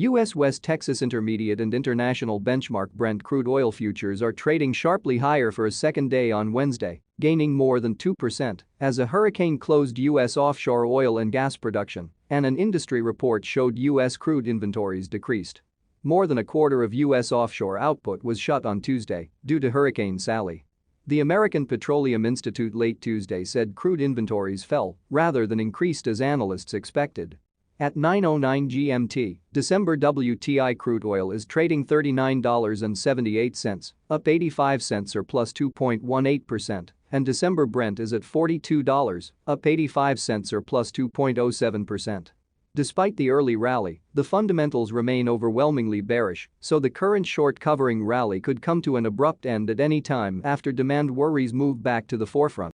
U.S. West Texas Intermediate and International Benchmark Brent crude oil futures are trading sharply higher for a second day on Wednesday, gaining more than 2% as a hurricane closed U.S. offshore oil and gas production, and an industry report showed U.S. crude inventories decreased. More than a quarter of U.S. offshore output was shut on Tuesday due to Hurricane Sally. The American Petroleum Institute late Tuesday said crude inventories fell rather than increased as analysts expected. At 9:09 GMT, December WTI crude oil is trading $39.78, up 85 cents or plus 2.18%, and December Brent is at $42, up 85 cents or plus 2.07%. Despite the early rally, the fundamentals remain overwhelmingly bearish, so the current short covering rally could come to an abrupt end at any time after demand worries move back to the forefront.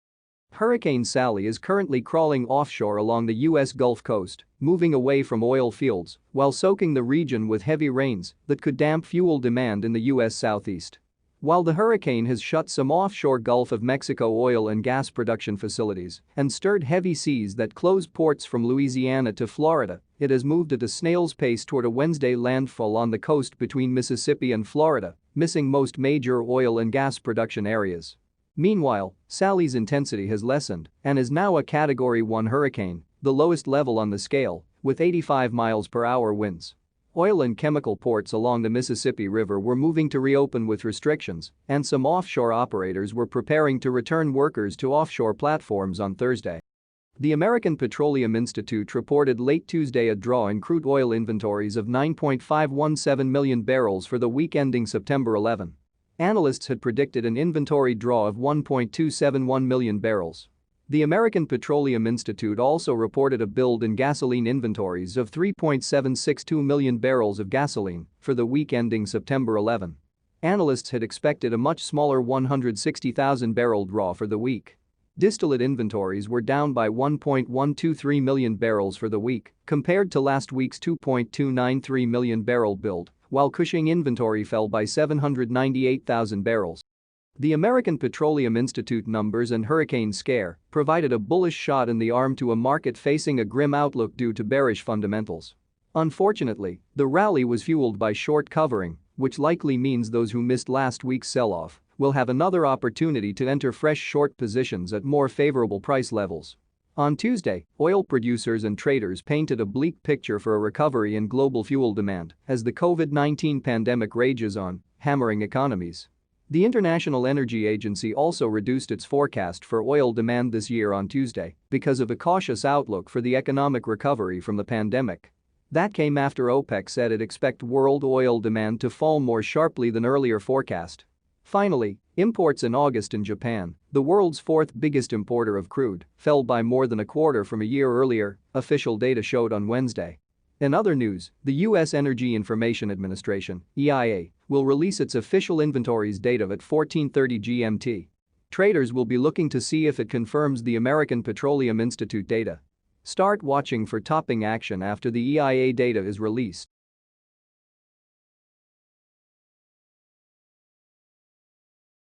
Hurricane Sally is currently crawling offshore along the U.S. Gulf Coast, moving away from oil fields while soaking the region with heavy rains that could damp fuel demand in the U.S. Southeast. While the hurricane has shut some offshore Gulf of Mexico oil and gas production facilities and stirred heavy seas that close ports from Louisiana to Florida, it has moved at a snail's pace toward a Wednesday landfall on the coast between Mississippi and Florida, missing most major oil and gas production areas. Meanwhile, Sally's intensity has lessened and is now a Category 1 hurricane, the lowest level on the scale, with 85 miles per hour winds. Oil and chemical ports along the Mississippi River were moving to reopen with restrictions, and some offshore operators were preparing to return workers to offshore platforms on Thursday. The American Petroleum Institute reported late Tuesday a draw in crude oil inventories of 9.517 million barrels for the week ending September 11. Analysts had predicted an inventory draw of 1.271 million barrels. The American Petroleum Institute also reported a build in gasoline inventories of 3.762 million barrels of gasoline for the week ending September 11. Analysts had expected a much smaller 160,000 barrel draw for the week. Distillate inventories were down by 1.123 million barrels for the week compared to last week's 2.293 million barrel build, while Cushing inventory fell by 798,000 barrels. The American Petroleum Institute numbers and hurricane scare provided a bullish shot in the arm to a market facing a grim outlook due to bearish fundamentals. Unfortunately, the rally was fueled by short covering, which likely means those who missed last week's sell-off will have another opportunity to enter fresh short positions at more favorable price levels. On Tuesday, oil producers and traders painted a bleak picture for a recovery in global fuel demand as the COVID-19 pandemic rages on, hammering economies. The International Energy Agency also reduced its forecast for oil demand this year on Tuesday because of a cautious outlook for the economic recovery from the pandemic. That came after OPEC said it expects world oil demand to fall more sharply than earlier forecast. Finally, imports in August in Japan, the world's fourth biggest importer of crude, fell by more than a quarter from a year earlier, official data showed on Wednesday. In other news, the U.S. Energy Information Administration (EIA) will release its official inventories data at 14:30 GMT. Traders will be looking to see if it confirms the American Petroleum Institute data. Start watching for topping action after the EIA data is released.